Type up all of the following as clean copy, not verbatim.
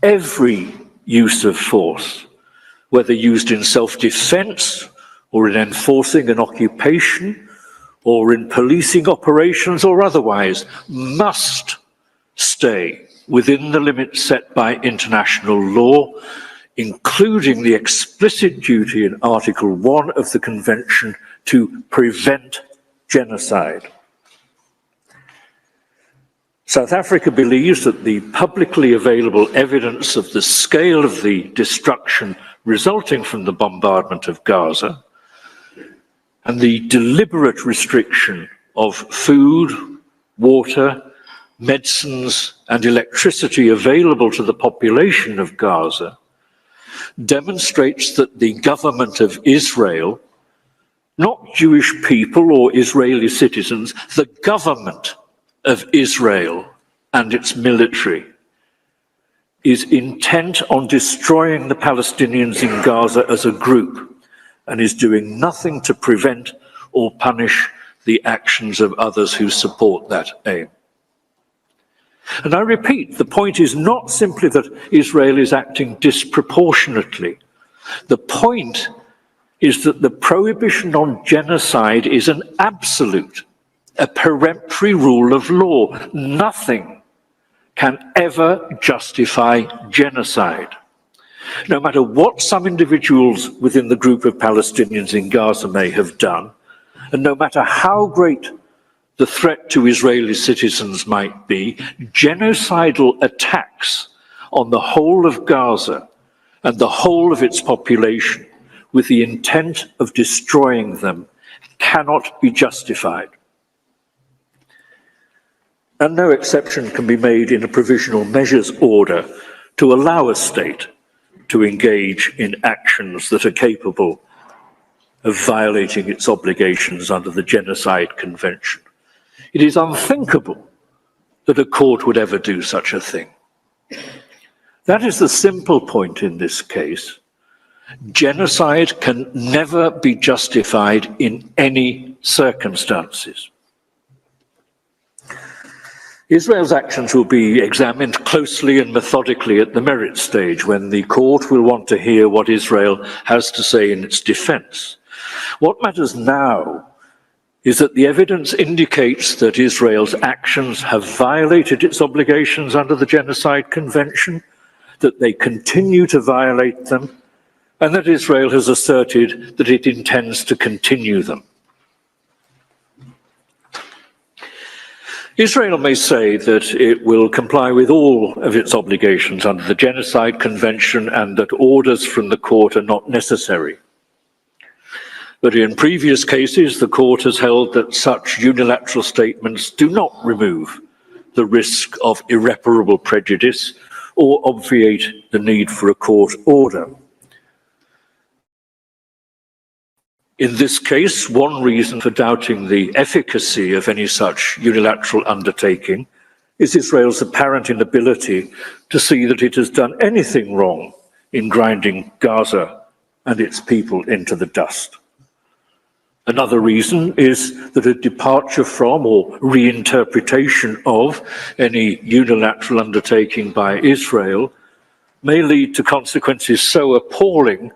Every use of force, whether used in self-defense or in enforcing an occupation or in policing operations or otherwise, must stay within the limits set by international law, including the explicit duty in Article 1 of the Convention to prevent genocide. South Africa believes that the publicly available evidence of the scale of the destruction resulting from the bombardment of Gaza and the deliberate restriction of food, water, medicines, and electricity available to the population of Gaza demonstrates that the government of Israel, not Jewish people or Israeli citizens, the government of Israel and its military is intent on destroying the Palestinians in Gaza as a group and is doing nothing to prevent or punish the actions of others who support that aim. And I repeat, the point is not simply that Israel is acting disproportionately. The point is that the prohibition on genocide is an absolute, a peremptory rule of law. Nothing can ever justify genocide. No matter what some individuals within the group of Palestinians in Gaza may have done, and no matter how great the threat to Israeli citizens might be, genocidal attacks on the whole of Gaza and the whole of its population with the intent of destroying them cannot be justified. And no exception can be made in a provisional measures order to allow a state to engage in actions that are capable of violating its obligations under the Genocide Convention. It is unthinkable that a court would ever do such a thing. That is the simple point in this case. Genocide can never be justified in any circumstances. Israel's actions will be examined closely and methodically at the merit stage, when the court will want to hear what Israel has to say in its defense. What matters now is that the evidence indicates that Israel's actions have violated its obligations under the Genocide Convention, that they continue to violate them, and that Israel has asserted that it intends to continue them. Israel may say that it will comply with all of its obligations under the Genocide Convention and that orders from the court are not necessary. But in previous cases, the court has held that such unilateral statements do not remove the risk of irreparable prejudice or obviate the need for a court order. In this case, one reason for doubting the efficacy of any such unilateral undertaking is Israel's apparent inability to see that it has done anything wrong in grinding Gaza and its people into the dust. Another reason is that a departure from or reinterpretation of any unilateral undertaking by Israel may lead to consequences so appalling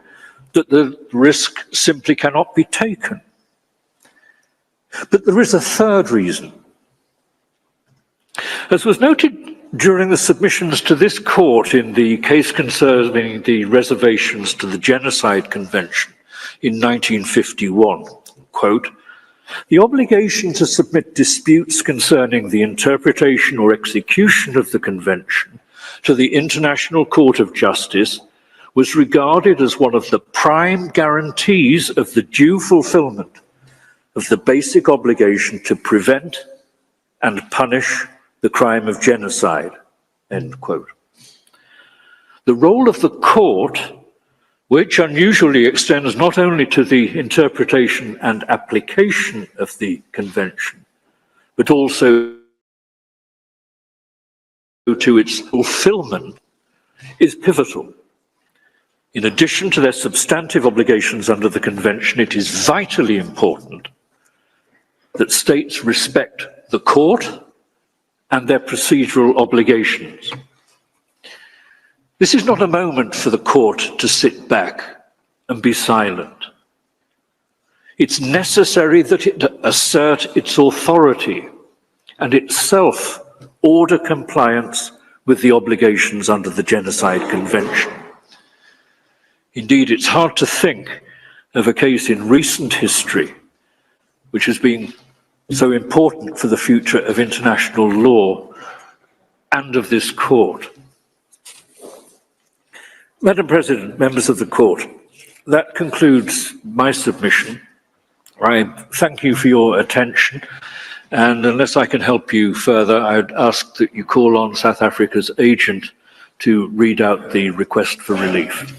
that the risk simply cannot be taken. But there is a third reason. As was noted during the submissions to this court in the case concerning the reservations to the Genocide Convention in 1951, quote, "The obligation to submit disputes concerning the interpretation or execution of the Convention to the International Court of Justice was regarded as one of the prime guarantees of the due fulfillment of the basic obligation to prevent and punish the crime of genocide," end quote. The role of the court, which unusually extends not only to the interpretation and application of the Convention, but also to its fulfillment, is pivotal. In addition to their substantive obligations under the Convention, it is vitally important that states respect the court and their procedural obligations. This is not a moment for the court to sit back and be silent. It's necessary that it assert its authority and itself order compliance with the obligations under the Genocide Convention. Indeed, it's hard to think of a case in recent history which has been so important for the future of international law and of this court. Madam President, members of the court, that concludes my submission. I thank you for your attention, and unless I can help you further, I would ask that you call on South Africa's agent to read out the request for relief.